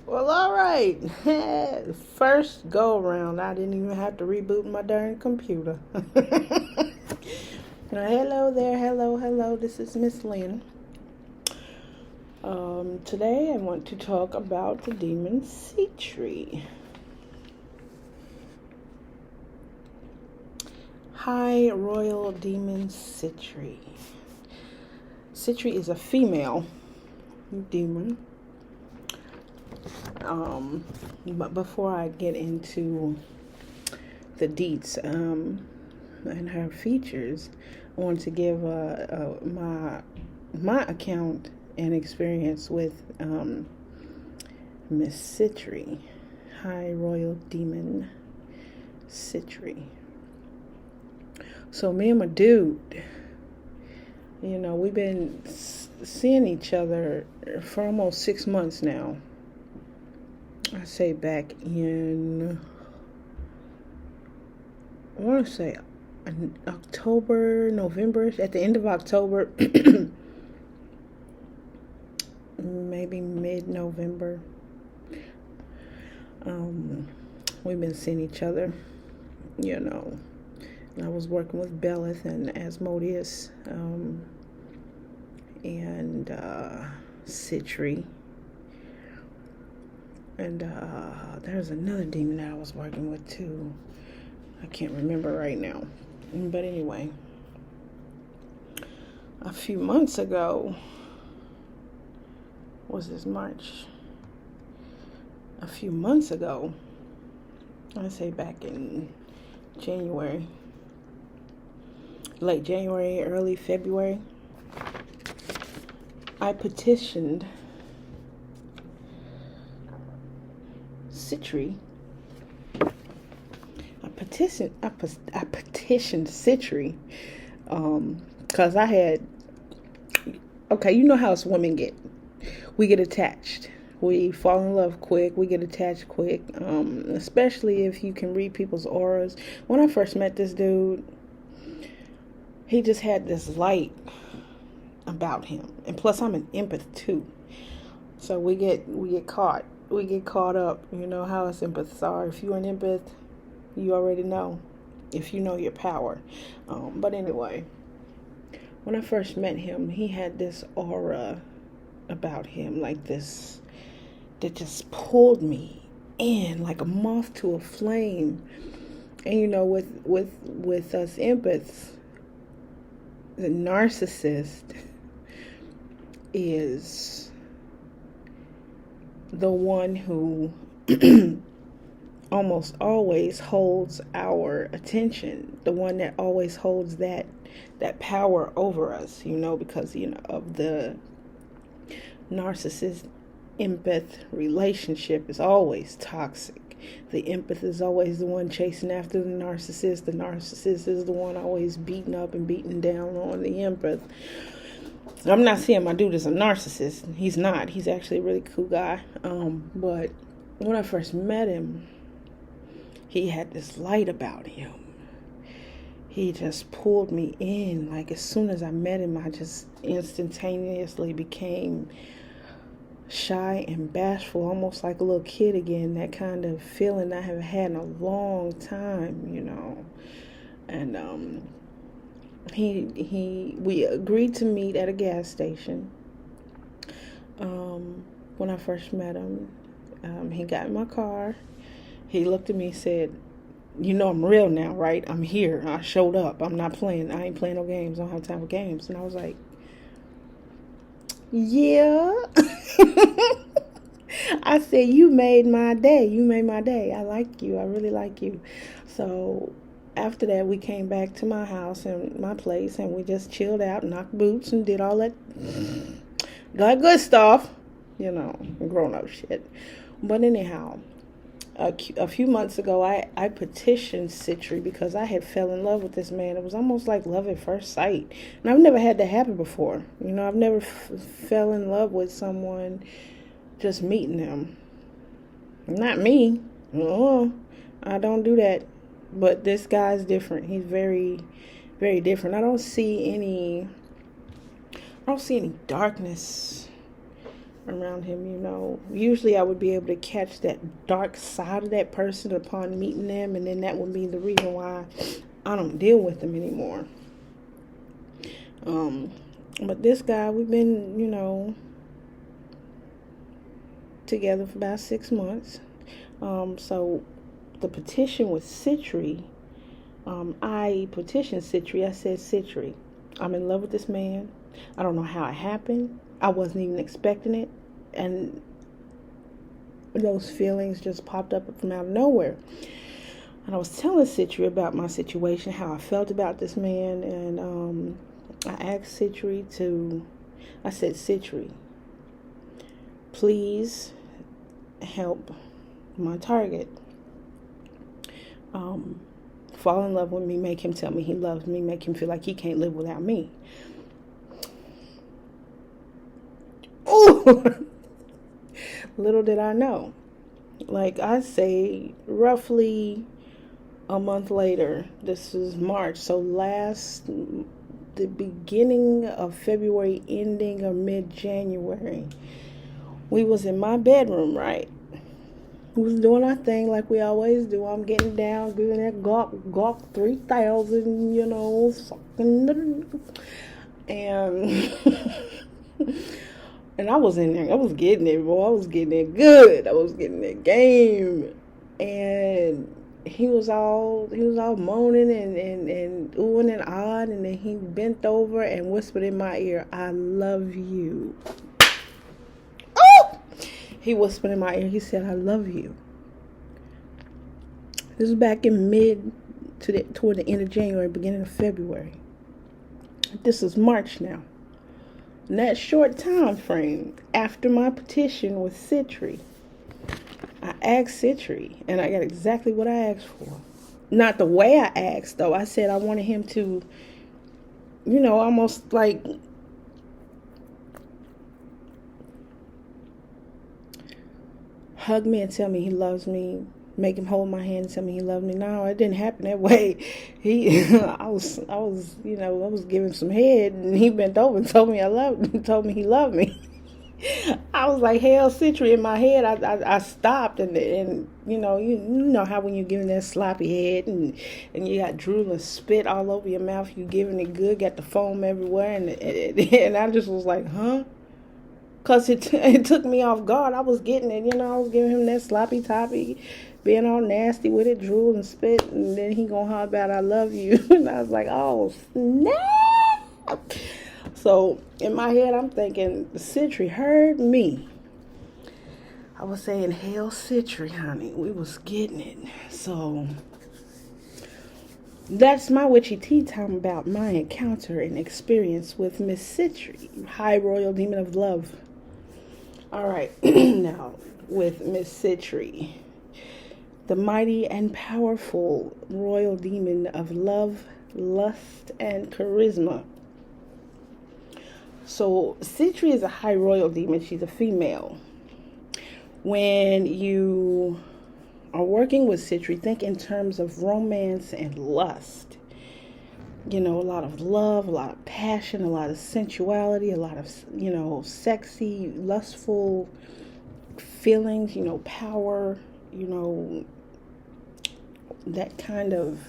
Well, all right. First go around, I didn't even have to reboot my darn computer. Now, hello there, hello. This is Miss Lynn. Today I want to talk about the demon Sitri. High Royal Demon Sitri. Sitri is a female demon. But before I get into the deets and her features, I want to give my account and experience with Miss Sitri, High Royal Demon Sitri. So me and my dude, we've been seeing each other for almost 6 months now. I say back in, I want to say October, November, at the end of October, maybe mid-November. We've been seeing each other, and I was working with Belith and Asmodeus, and Sitri. And there's another demon that I was working with too. I can't remember right now. But anyway, a few months ago, was this March? A few months ago, I say back in January, late January, early February, I petitioned Sitri. I petitioned Sitri because I had, okay, you know how us women get. We get attached. We fall in love quick. We get attached quick, especially if you can read people's auras. When I first met this dude, he just had this light about him, and plus I'm an empath too, so we get caught. We get caught up. You know how us empaths are. If you're an empath, you already know. If you know your power. But anyway, when I first met him, he had this aura about him, like this, that just pulled me in like a moth to a flame. And with us empaths, the narcissist is the one who almost always holds our attention, the one that always holds that power over us, because of the narcissist empath relationship is always toxic. The empath is always the one chasing after the narcissist. The narcissist is the one always beating up and beating down on the empath. I'm not saying my dude is a narcissist. He's not. He's actually a really cool guy. But when I first met him, he had this light about him. He just pulled me in. Like, as soon as I met him, I just instantaneously became shy and bashful, almost like a little kid again. That kind of feeling I haven't had in a long time, And we agreed to meet at a gas station. When I first met him, he got in my car. He looked at me and said, I'm real now, right? I'm here. I showed up. I'm not playing. I ain't playing no games. I don't have time for games. And I was like, yeah. I said, you made my day. You made my day. I like you. I really like you. So after that, we came back to my house and my place, and we just chilled out, knocked boots, and did all that good stuff, grown up shit. But anyhow, a few months ago, I petitioned Sitri because I had fell in love with this man. It was almost like love at first sight, and I've never had that happen before. I've never fell in love with someone just meeting them. Not me. I don't do that. But this guy's different. He's very, very different. I don't see any darkness around him, you know. Usually I would be able to catch that dark side of that person upon meeting them, and then that would be the reason why I don't deal with them anymore. But this guy, we've been, you know, together for about 6 months. So the petition with Sitri, I petitioned Sitri. I said, Sitri, I'm in love with this man. I don't know how it happened. I wasn't even expecting it. And those feelings just popped up from out of nowhere. And I was telling Sitri about my situation, how I felt about this man. And I asked Sitri I said, Sitri, please help my target fall in love with me, make him tell me he loves me, make him feel like he can't live without me. Ooh! Little did I know. Like I say, roughly a month later, this is March, so the beginning of February, ending of mid-January, we was in my bedroom, right? We was doing our thing like we always do. I'm getting down, doing that gawk 3000, you know, fucking, and and I was in there. I was getting it, boy. I was getting it good. I was getting that game, and he was all moaning and oohing and ahhing, and then he bent over and whispered in my ear, "I love you." He whispered in my ear. He said, "I love you." This was back in toward the end of January, beginning of February. This is March now. In that short time frame, after my petition with Sitri, I asked Sitri, and I got exactly what I asked for. Not the way I asked, though. I said I wanted him to, you know, almost like hug me and tell me he loves me, make him hold my hand and tell me he loved me. No, it didn't happen that way. I was giving him some head, and he bent over and told me told me he loved me. I was like, hell, Sitri, in my head. I stopped, and you know how when you're giving that sloppy head and you got drool and spit all over your mouth, you giving it good, got the foam everywhere, and I just was like, huh? Because it took me off guard. I was getting it, you know. I was giving him that sloppy toppy, being all nasty with it, drool and spit. And then he gonna holler about, "I love you." And I was like, oh, snap. So in my head, I'm thinking, Sitri heard me. I was saying, hell, Sitri, honey. We was getting it. So that's my witchy tea time about my encounter and experience with Miss Sitri, High Royal Demon of Love. All right, now with Miss Sitri, the mighty and powerful royal demon of love, lust, and charisma. So Sitri is a high royal demon. She's a female. When you are working with Sitri, think in terms of romance and lust. You know, a lot of love, a lot of passion, a lot of sensuality, a lot of, you know, sexy, lustful feelings, you know, power, you know, that kind of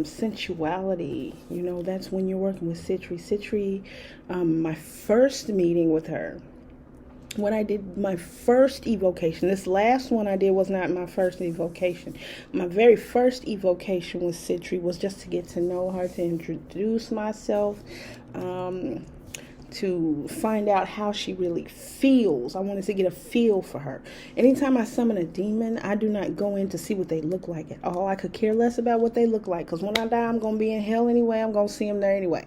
sensuality. You know, that's when you're working with Sitri. Sitri, my first meeting with her, when I did my first evocation, this last one I did was not my first evocation. My very first evocation with Sitri was just to get to know her, to introduce myself, to find out how she really feels. I wanted to get a feel for her. Anytime I summon a demon, I do not go in to see what they look like at all. I could care less about what they look like, because when I die, I'm going to be in hell anyway. I'm going to see them there anyway.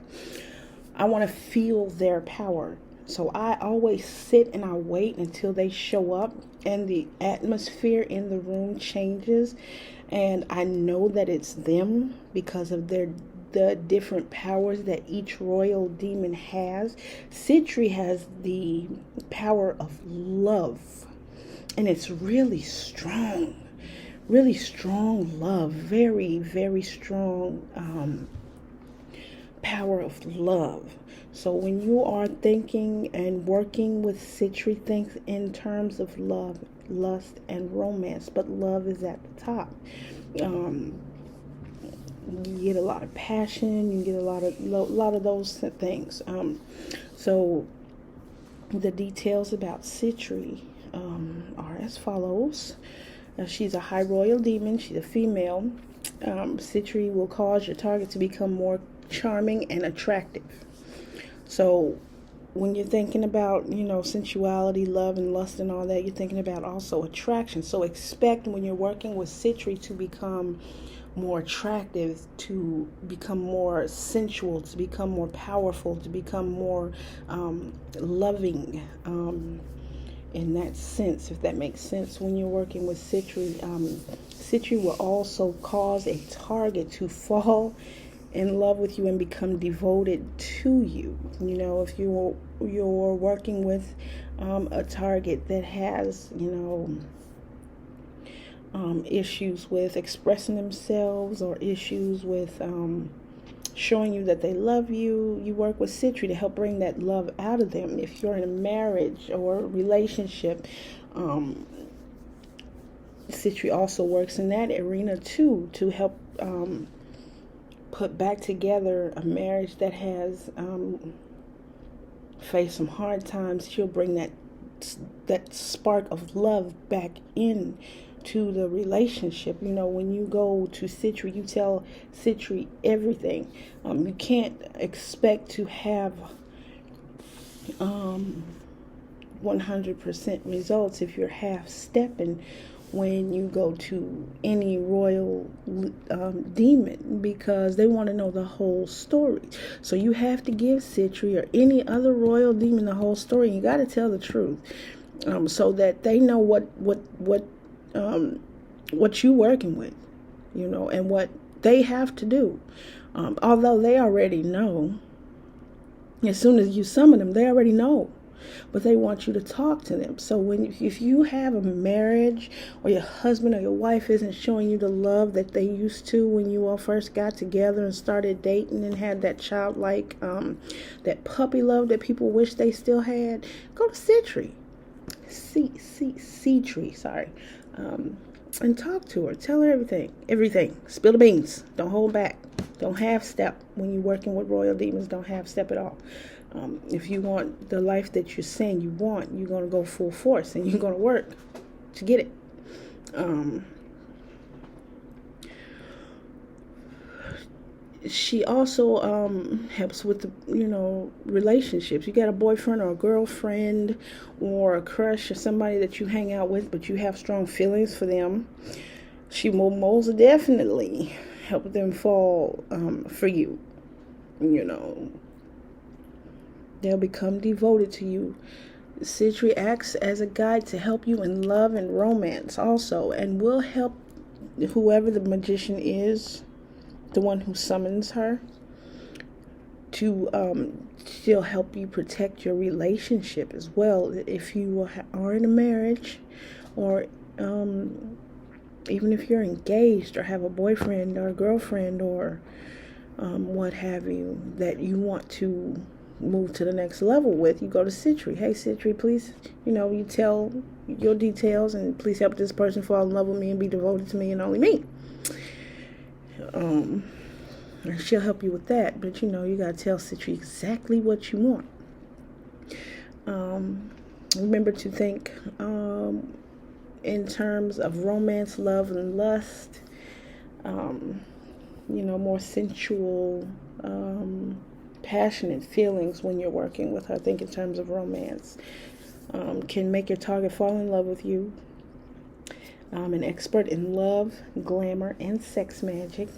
I want to feel their power. So I always sit and I wait until they show up and the atmosphere in the room changes, and I know that it's them because of the different powers that each royal demon has. Sitri has the power of love, and it's really strong love, very, very strong power of love. So when you are thinking and working with Sitri, think in terms of love, lust, and romance, but love is at the top. Um, you get a lot of passion, you get a lot of those things. So the details about Sitri are as follows. She's a high royal demon. She's a female. Sitri will cause your target to become more charming and attractive. So when you're thinking about, sensuality, love, and lust and all that, you're thinking about also attraction. So expect when you're working with Sitri to become more attractive, to become more sensual, to become more powerful, to become more loving, in that sense, if that makes sense. When you're working with Sitri, Sitri will also cause a target to fall in love with you and become devoted to you. If you're working with a target that has, issues with expressing themselves, or issues with showing you that they love you, you work with Sitri to help bring that love out of them. If you're in a marriage or relationship, Sitri also works in that arena too, to help put back together a marriage that has faced some hard times. She'll bring that spark of love back in to the relationship. When you go to Sitri, you tell Sitri everything. You can't expect to have 100% results if you're half-stepping when you go to any royal demon, because they want to know the whole story. So you have to give Sitri or any other royal demon the whole story. You got to tell the truth, so that they know what you're working with, and what they have to do. Although they already know, as soon as you summon them, they already know, but they want you to talk to them. So if you have a marriage, or your husband or your wife isn't showing you the love that they used to when you all first got together and started dating and had that childlike, that puppy love that people wish they still had, go to Sitri. Sitri, sorry. And talk to her. Tell her everything. Spill the beans. Don't hold back. Don't half-step. When you're working with royal demons, don't half-step at all. If you want the life that you're saying you want, you're going to go full force, and you're going to work to get it. She also helps with the relationships. You got a boyfriend or a girlfriend or a crush or somebody that you hang out with, but you have strong feelings for them. She will most definitely help them fall for you. They'll become devoted to you. Sitri acts as a guide to help you in love and romance also, and will help whoever the magician is, the one who summons her, to still help you protect your relationship as well. If you are in a marriage, or even if you're engaged or have a boyfriend or a girlfriend or what have you, that you want to move to the next level with, you go to Sitri. Hey Sitri, please, you tell your details, and please help this person fall in love with me and be devoted to me and only me. And she'll help you with that, but you gotta tell Sitri exactly what you want. Remember to think in terms of romance, love, and lust. More sensual, passionate feelings when you're working with her. Think in terms of romance. Can make your target fall in love with you. An expert in love, glamour, and sex magic.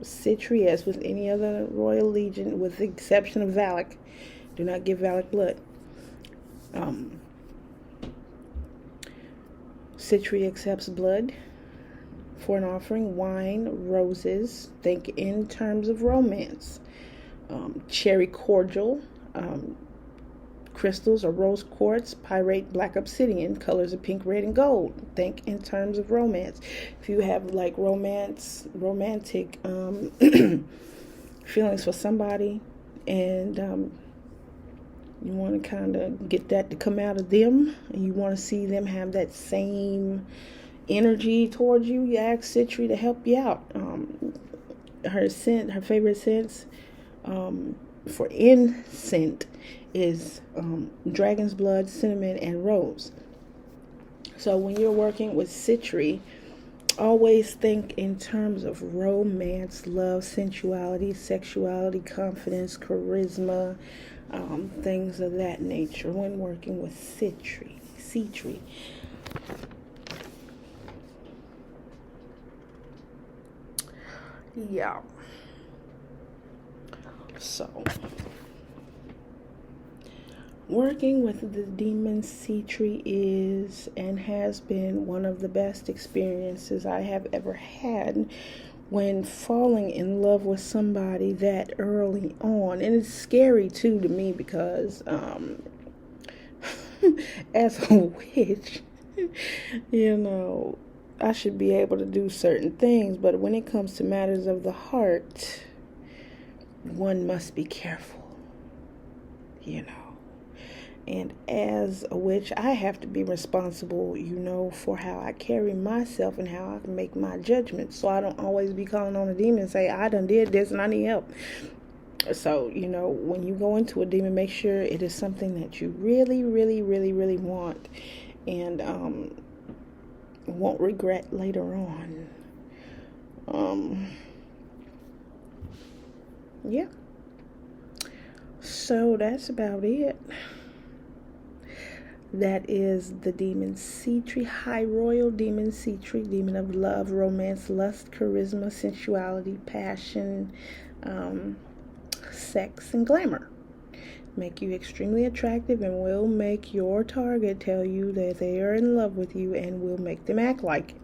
Sitri, as with any other royal legion, with the exception of Valak, do not give Valak blood. Sitri accepts blood for an offering, wine, roses. Think in terms of romance. Cherry cordial, crystals or rose quartz, pyrite, black obsidian, colors of pink, red, and gold. Think in terms of romance. If you have like romantic feelings for somebody, and You want to kind of get that to come out of them, and you want to see them have that same energy towards you. You ask Sitri to help you out. Her favorite scents for incense is dragon's blood, cinnamon, and rose. So when you're working with Sitri, always think in terms of romance, love, sensuality, sexuality, confidence, charisma, things of that nature when working with Sitri. Yeah. So, working with the demon Sitri is and has been one of the best experiences I have ever had when falling in love with somebody that early on. And it's scary too to me because as a witch, I should be able to do certain things, but when it comes to matters of the heart, one must be careful, And as a witch, I have to be responsible, for how I carry myself and how I can make my judgments. So I don't always be calling on a demon and say, I done did this and I need help. So, when you go into a demon, make sure it is something that you really, really, really, really want and won't regret later on. Yeah. So that's about it. That is the demon Sitri, High Royal Demon Sitri, demon of love, romance, lust, charisma, sensuality, passion, sex, and glamour. Make you extremely attractive and will make your target tell you that they are in love with you and will make them act like it.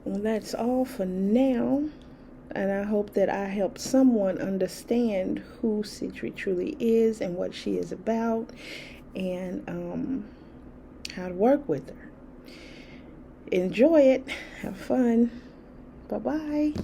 Well, that's all for now. And I hope that I help someone understand who Sitri truly is and what she is about and how to work with her. Enjoy it. Have fun. Bye-bye.